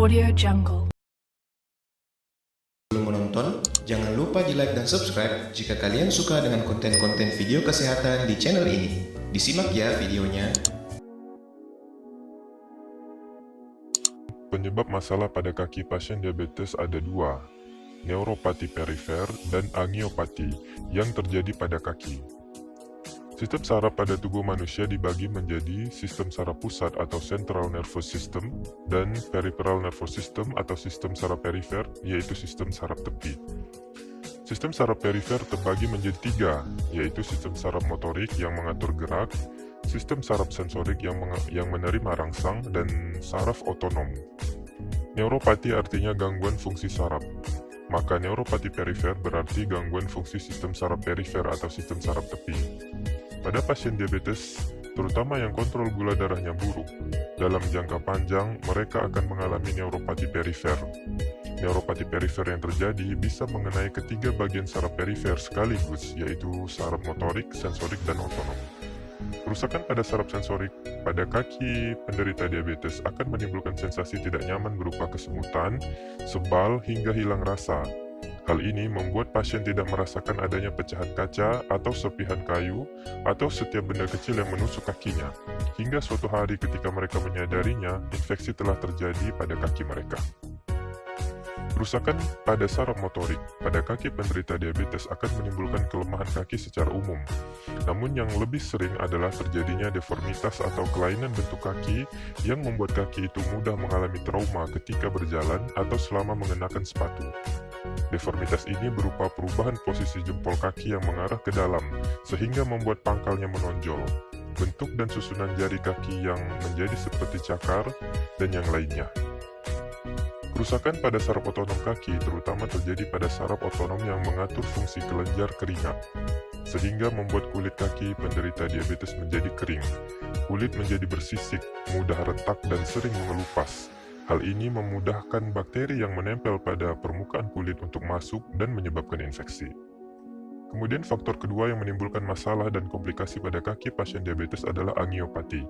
Audio Jungle. Sebelum menonton, jangan lupa di like dan subscribe jika kalian suka dengan konten-konten video kesehatan di channel ini. Disimak ya videonya. Penyebab masalah pada kaki pasien diabetes ada dua, neuropati perifer dan angiopati yang terjadi pada kaki. Sistem saraf pada tubuh manusia dibagi menjadi sistem saraf pusat atau central nervous system dan peripheral nervous system atau sistem saraf perifer, yaitu sistem saraf tepi. Sistem saraf perifer terbagi menjadi tiga, yaitu sistem saraf motorik yang mengatur gerak, sistem saraf sensorik yang menerima rangsang, dan saraf otonom. Neuropati artinya gangguan fungsi saraf. Maka neuropati perifer berarti gangguan fungsi sistem saraf perifer atau sistem saraf tepi. Pada pasien diabetes, terutama yang kontrol gula darahnya buruk, dalam jangka panjang mereka akan mengalami neuropati perifer. Neuropati perifer yang terjadi bisa mengenai ketiga bagian saraf perifer sekaligus, yaitu saraf motorik, sensorik, dan otonom. Kerusakan pada saraf sensorik pada kaki penderita diabetes akan menimbulkan sensasi tidak nyaman berupa kesemutan, sebal, hingga hilang rasa. Hal ini membuat pasien tidak merasakan adanya pecahan kaca atau serpihan kayu atau setiap benda kecil yang menusuk kakinya. Hingga suatu hari ketika mereka menyadarinya, infeksi telah terjadi pada kaki mereka. Kerusakan pada saraf motorik pada kaki penderita diabetes akan menimbulkan kelemahan kaki secara umum. Namun yang lebih sering adalah terjadinya deformitas atau kelainan bentuk kaki yang membuat kaki itu mudah mengalami trauma ketika berjalan atau selama mengenakan sepatu. Deformitas ini berupa perubahan posisi jempol kaki yang mengarah ke dalam, sehingga membuat pangkalnya menonjol, bentuk dan susunan jari kaki yang menjadi seperti cakar, dan yang lainnya. Kerusakan pada saraf otonom kaki terutama terjadi pada saraf otonom yang mengatur fungsi kelenjar keringat, sehingga membuat kulit kaki penderita diabetes menjadi kering. Kulit menjadi bersisik, mudah retak, dan sering mengelupas. Hal ini memudahkan bakteri yang menempel pada permukaan kulit untuk masuk dan menyebabkan infeksi. Kemudian faktor kedua yang menimbulkan masalah dan komplikasi pada kaki pasien diabetes adalah angiopati.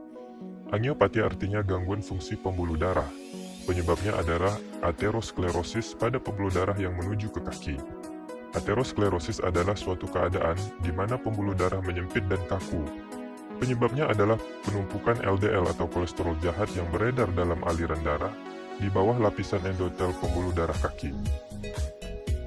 Angiopati artinya gangguan fungsi pembuluh darah. Penyebabnya adalah aterosklerosis pada pembuluh darah yang menuju ke kaki. Aterosklerosis adalah suatu keadaan di mana pembuluh darah menyempit dan kaku. Penyebabnya adalah penumpukan LDL atau kolesterol jahat yang beredar dalam aliran darah di bawah lapisan endotel pembuluh darah kaki.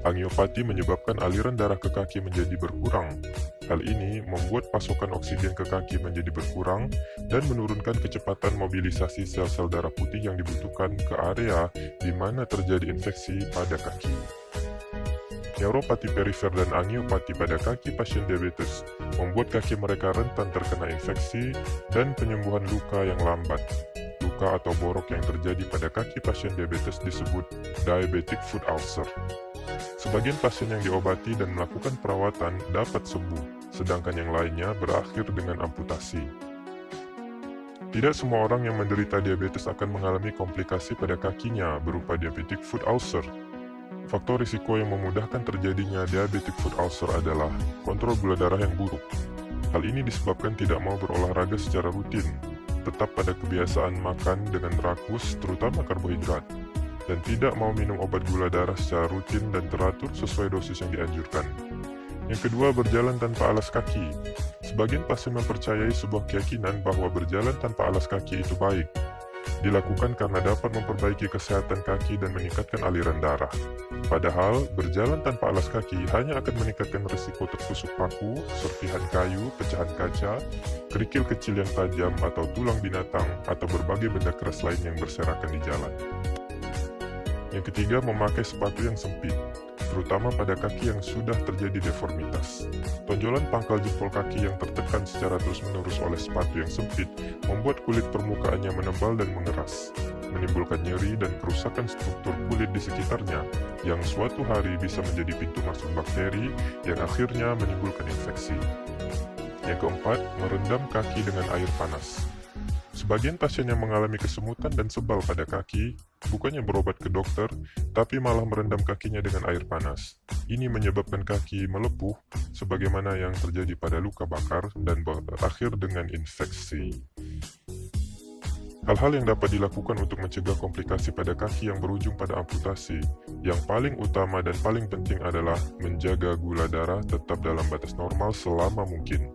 Angiopati menyebabkan aliran darah ke kaki menjadi berkurang. Hal ini membuat pasokan oksigen ke kaki menjadi berkurang dan menurunkan kecepatan mobilisasi sel-sel darah putih yang dibutuhkan ke area di mana terjadi infeksi pada kaki. Neuropati perifer dan angiopati pada kaki pasien diabetes membuat kaki mereka rentan terkena infeksi dan penyembuhan luka yang lambat. Luka atau borok yang terjadi pada kaki pasien diabetes disebut diabetic foot ulcer. Sebagian pasien yang diobati dan melakukan perawatan dapat sembuh, sedangkan yang lainnya berakhir dengan amputasi. Tidak semua orang yang menderita diabetes akan mengalami komplikasi pada kakinya berupa diabetic foot ulcer. Faktor risiko yang memudahkan terjadinya diabetic foot ulcer adalah kontrol gula darah yang buruk. Hal ini disebabkan tidak mau berolahraga secara rutin, tetap pada kebiasaan makan dengan rakus terutama karbohidrat, dan tidak mau minum obat gula darah secara rutin dan teratur sesuai dosis yang dianjurkan. Yang kedua, berjalan tanpa alas kaki. Sebagian pasien mempercayai sebuah keyakinan bahwa berjalan tanpa alas kaki itu baik. Dilakukan karena dapat memperbaiki kesehatan kaki dan meningkatkan aliran darah. Padahal, berjalan tanpa alas kaki hanya akan meningkatkan risiko tertusuk paku, serpihan kayu, pecahan kaca, kerikil kecil yang tajam atau tulang binatang, atau berbagai benda keras lain yang berserakan di jalan. Yang ketiga, memakai sepatu yang sempit, terutama pada kaki yang sudah terjadi deformitas. Tonjolan pangkal jempol kaki yang tertekan secara terus-menerus oleh sepatu yang sempit membuat kulit permukaannya menebal dan mengeras, menimbulkan nyeri dan kerusakan struktur kulit di sekitarnya yang suatu hari bisa menjadi pintu masuk bakteri yang akhirnya menimbulkan infeksi. Yang keempat, merendam kaki dengan air panas. Sebagian pasien yang mengalami kesemutan dan sebal pada kaki bukannya berobat ke dokter, tapi malah merendam kakinya dengan air panas. Ini menyebabkan kaki melepuh, sebagaimana yang terjadi pada luka bakar dan berakhir dengan infeksi. Hal-hal yang dapat dilakukan untuk mencegah komplikasi pada kaki yang berujung pada amputasi, yang paling utama dan paling penting adalah menjaga gula darah tetap dalam batas normal selama mungkin.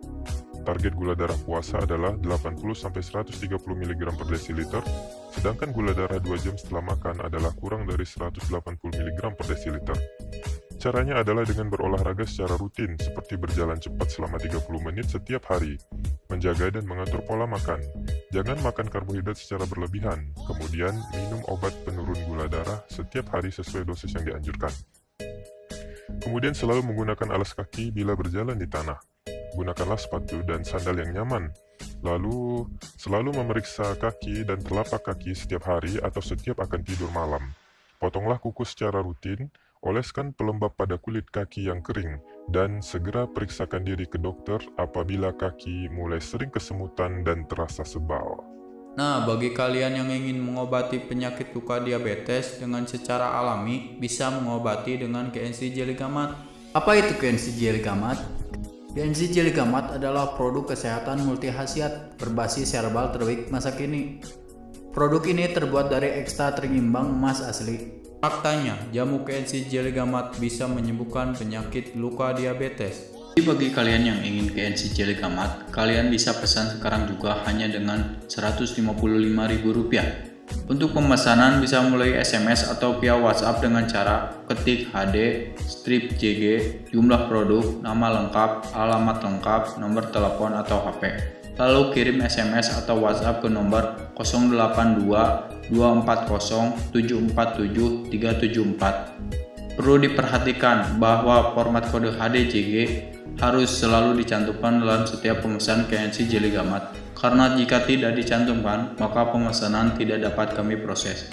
Target gula darah puasa adalah 80-130 mg per desiliter, sedangkan gula darah 2 jam setelah makan adalah kurang dari 180 mg per desiliter. Caranya adalah dengan berolahraga secara rutin, seperti berjalan cepat selama 30 menit setiap hari, menjaga dan mengatur pola makan. Jangan makan karbohidrat secara berlebihan, kemudian minum obat penurun gula darah setiap hari sesuai dosis yang dianjurkan. Kemudian selalu menggunakan alas kaki bila berjalan di tanah. Gunakanlah sepatu dan sandal yang nyaman. Lalu, selalu memeriksa kaki dan telapak kaki setiap hari atau setiap akan tidur malam. Potonglah kuku secara rutin, oleskan pelembab pada kulit kaki yang kering, dan segera periksakan diri ke dokter apabila kaki mulai sering kesemutan dan terasa sebal. Nah, bagi kalian yang ingin mengobati penyakit luka diabetes dengan secara alami, bisa mengobati dengan KNC Jelly Gamat. Apa itu KNC Jelly Gamat? KNC Jelly Gamat adalah produk kesehatan multi-khasiat berbasis herbal terbaik masa kini. Produk ini terbuat dari ekstrak terimbang emas asli. Faktanya, jamu KNC Jelly Gamat bisa menyembuhkan penyakit luka diabetes. Jadi bagi kalian yang ingin KNC Jelly Gamat, kalian bisa pesan sekarang juga hanya dengan Rp155.000. Untuk pemesanan bisa melalui SMS atau via WhatsApp dengan cara ketik HD, strip JG, jumlah produk, nama lengkap, alamat lengkap, nomor telepon atau HP. Lalu kirim SMS atau WhatsApp ke nomor 082 240 747 374. Perlu diperhatikan bahwa format kode HDJG harus selalu dicantumkan dalam setiap pemesan KNC Jelly Gamat, karena jika tidak dicantumkan, maka pemesanan tidak dapat kami proses.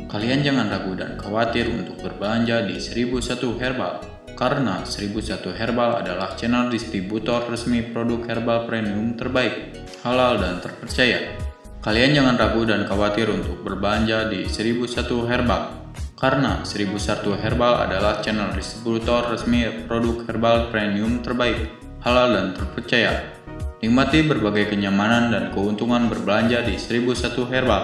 Kalian jangan ragu dan khawatir untuk berbelanja di 1001 Herbal, karena 1001 Herbal adalah channel distributor resmi produk herbal premium terbaik, halal dan terpercaya. Kalian jangan ragu dan khawatir untuk berbelanja di 1001 Herbal, karena 1001 Herbal adalah channel distributor resmi produk herbal premium terbaik, halal dan terpercaya. Nikmati berbagai kenyamanan dan keuntungan berbelanja di 1001 Herbal,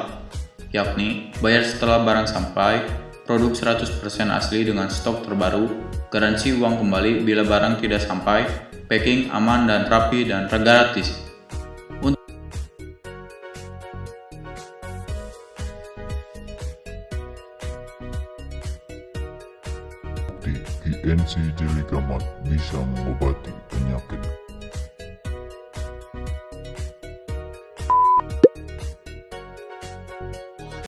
yakni bayar setelah barang sampai, produk 100% asli dengan stok terbaru, garansi uang kembali bila barang tidak sampai, packing aman dan rapi dan gratis. KNC Jelly Gamat bisa mengobati penyakit